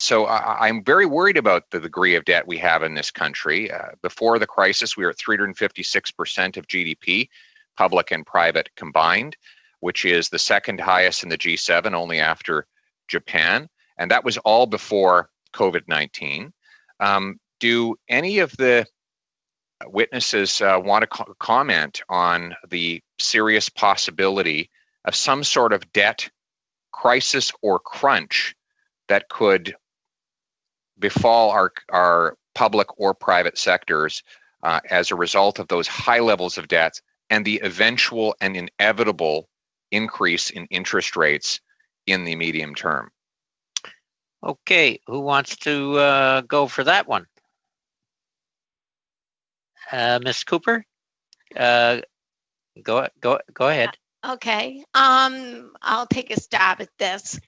So I'm very worried about the degree of debt we have in this country. Before the crisis, we were at 356% of GDP, public and private combined, which is the second highest in the G7, only after Japan. And that was all before COVID-19. Do any of the witnesses want to comment on the serious possibility of some sort of debt crisis or crunch that could befall our public or private sectors as a result of those high levels of debt and the eventual and inevitable increase in interest rates in the medium term? Okay, who wants to go for that one? Ms. Cooper, go ahead. Okay, I'll take a stab at this.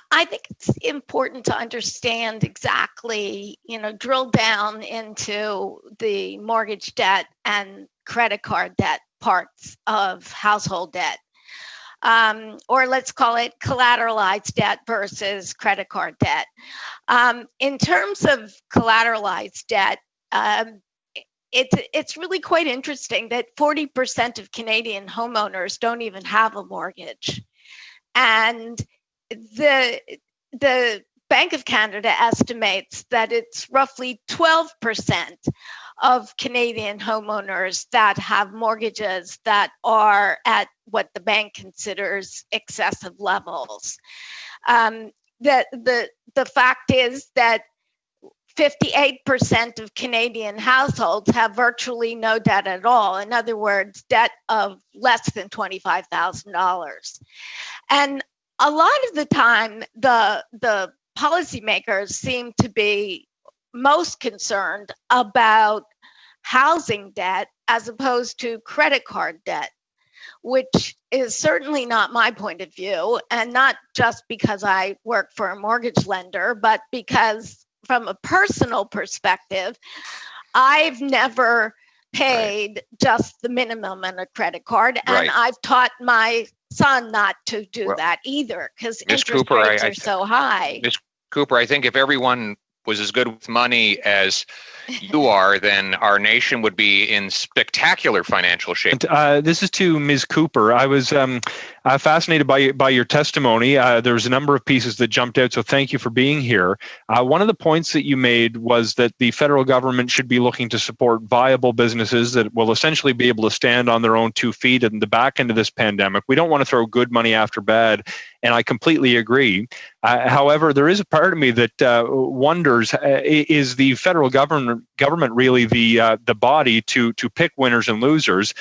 I think it's important to understand exactly, drill down into the mortgage debt and credit card debt parts of household debt. Or let's call it collateralized debt versus credit card debt. In terms of collateralized debt, it's really quite interesting that 40% of Canadian homeowners don't even have a mortgage. And the Bank of Canada estimates that it's roughly 12% of Canadian homeowners that have mortgages that are at what the bank considers excessive levels. The fact is that 58% of Canadian households have virtually no debt at all. In other words, debt of less than $25,000. And a lot of the time, the policymakers seem to be most concerned about housing debt as opposed to credit card debt, which is certainly not my point of view, and not just because I work for a mortgage lender, but because from a personal perspective, I've never paid just the minimum on a credit card, and I've taught my son not to do that either, because interest rates are so high. Ms. Cooper, I think if everyone was as good with money as you are, then our nation would be in spectacular financial shape. This is to Ms. Cooper. I was fascinated by your testimony. There was a number of pieces that jumped out, so thank you for being here. One of the points that you made was that the federal government should be looking to support viable businesses that will essentially be able to stand on their own 2 feet in the back end of this pandemic. We don't want to throw good money after bad, and I completely agree. However, there is a part of me that wonders, is the federal government really the body to pick winners and losers?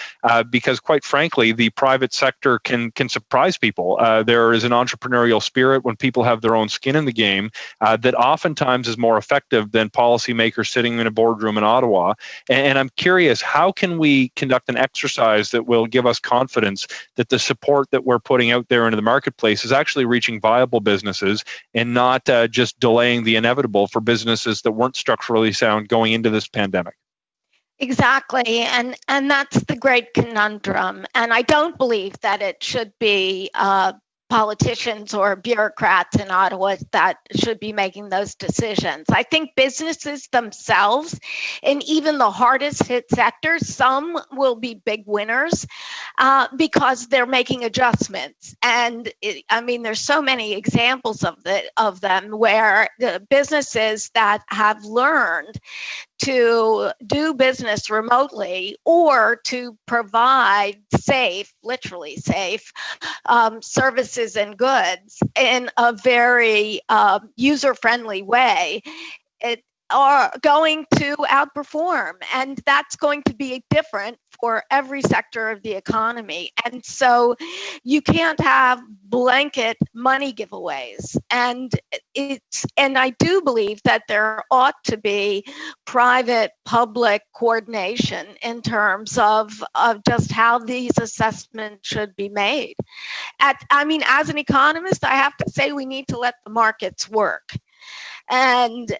Because quite frankly, the private sector can surprise people. There is an entrepreneurial spirit when people have their own skin in the game that oftentimes is more effective than policymakers sitting in a boardroom in Ottawa. And I'm curious, how can we conduct an exercise that will give us confidence that the support that we're putting out there into the marketplace is actually reaching viable businesses and not just delaying the inevitable for businesses that weren't structurally sound going into this pandemic? Exactly. And that's the great conundrum. And I don't believe that it should be politicians or bureaucrats in Ottawa that should be making those decisions. I think businesses themselves, and even the hardest hit sectors, some will be big winners because they're making adjustments. And there's so many examples of them where the businesses that have learned to do business remotely or to provide literally safe services and goods in a very user-friendly way, are going to outperform. And that's going to be different for every sector of the economy. And so you can't have blanket money giveaways. And I do believe that there ought to be private-public coordination in terms of just how these assessments should be made. As an economist, I have to say we need to let the markets work. And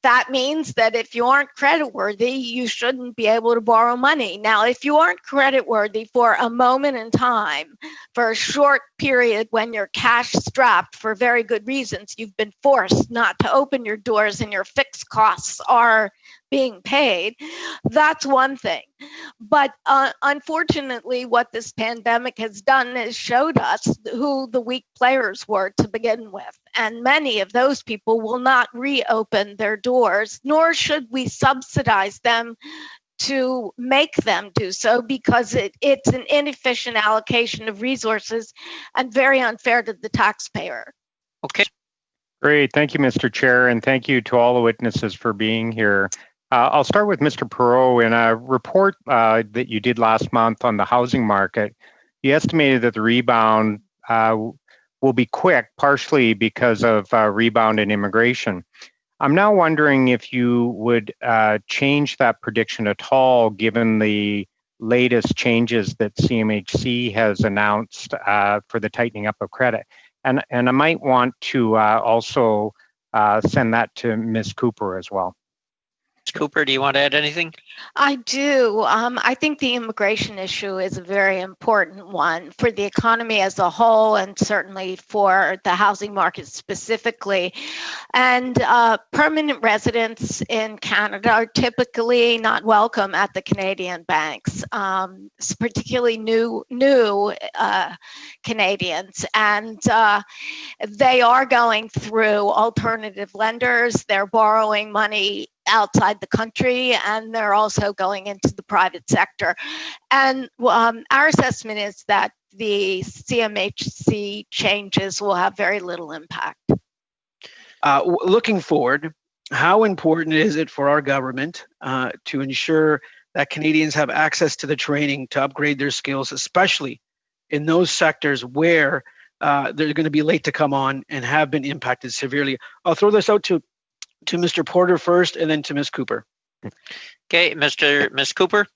that means that if you aren't creditworthy, you shouldn't be able to borrow money. Now, if you aren't creditworthy for a moment in time, for a short period when you're cash strapped for very good reasons, you've been forced not to open your doors and your fixed costs are being paid, that's one thing. But unfortunately, what this pandemic has done is showed us who the weak players were to begin with. And many of those people will not reopen their doors, nor should we subsidize them to make them do so, because it's an inefficient allocation of resources and very unfair to the taxpayer. Okay. Great. Thank you, Mr. Chair, and thank you to all the witnesses for being here. I'll start with Mr. Perreault. In a report that you did last month on the housing market, you estimated that the rebound will be quick, partially because of rebound in immigration. I'm now wondering if you would change that prediction at all, given the latest changes that CMHC has announced for the tightening up of credit. And I might want to also send that to Ms. Cooper as well. Cooper, do you want to add anything? I do. I think the immigration issue is a very important one for the economy as a whole, and certainly for the housing market specifically. And permanent residents in Canada are typically not welcome at the Canadian banks, particularly new Canadians. And they are going through alternative lenders. They're borrowing money outside the country, and they're also going into the private sector. And our assessment is that the CMHC changes will have very little impact. Looking forward, how important is it for our government to ensure that Canadians have access to the training to upgrade their skills, especially in those sectors where they're going to be late to come on and have been impacted severely? I'll throw this out to Mr. Porter first, and then to Ms. Cooper. Okay, Ms. Cooper?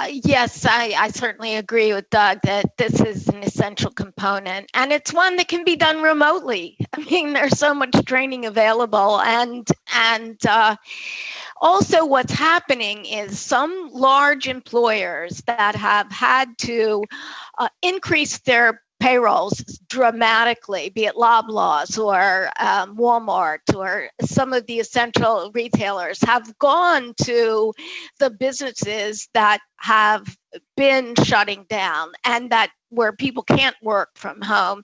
Yes, I certainly agree with Doug that this is an essential component, and it's one that can be done remotely. I mean, there's so much training available, and also what's happening is some large employers that have had to increase their payrolls dramatically, be it Loblaws or Walmart or some of the essential retailers, have gone to the businesses that have been shutting down and that where people can't work from home,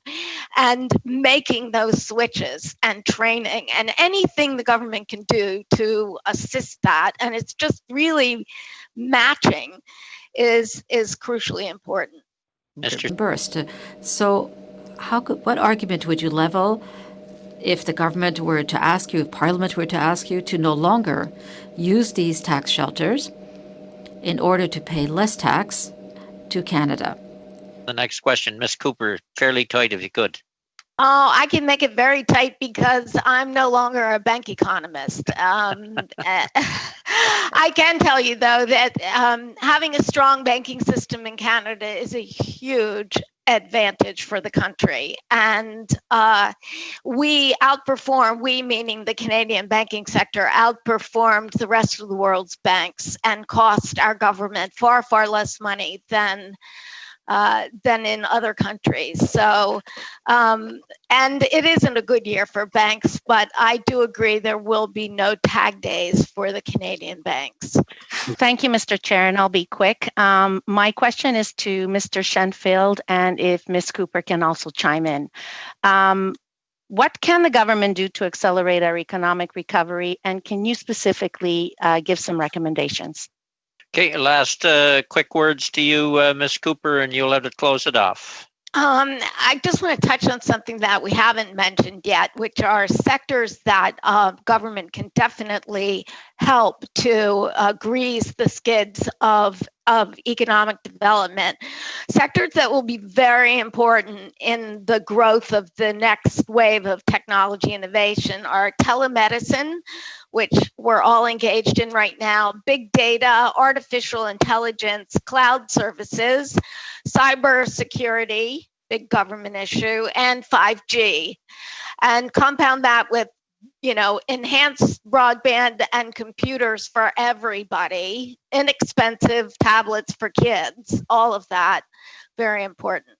and making those switches and training and anything the government can do to assist that. And it's just really matching is crucially important. Mr. Burst. So what argument would you level if the government were to ask you, if Parliament were to ask you to no longer use these tax shelters in order to pay less tax to Canada? The next question, Ms. Cooper, fairly tight if you could. Oh, I can make it very tight because I'm no longer a bank economist. I can tell you, though, that having a strong banking system in Canada is a huge advantage for the country. And we meaning the Canadian banking sector, outperformed the rest of the world's banks and cost our government far, far less money than in other countries. So, and it isn't a good year for banks, but I do agree there will be no tag days for the Canadian banks. Thank you, Mr. Chair, and I'll be quick. My question is to Mr. Shenfield, and if Ms. Cooper can also chime in. What can the government do to accelerate our economic recovery, and can you specifically give some recommendations? Okay, last quick words to you, Ms. Cooper, and you'll have to close it off. I just want to touch on something that we haven't mentioned yet, which are sectors that government can definitely help to grease the skids of economic development. Sectors that will be very important in the growth of the next wave of technology innovation are telemedicine, which we're all engaged in right now, big data, artificial intelligence, cloud services, cybersecurity, big government issue, and 5G. And compound that with enhanced broadband and computers for everybody, inexpensive tablets for kids, all of that, very important.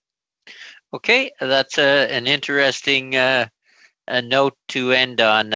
Okay, that's an interesting note to end on.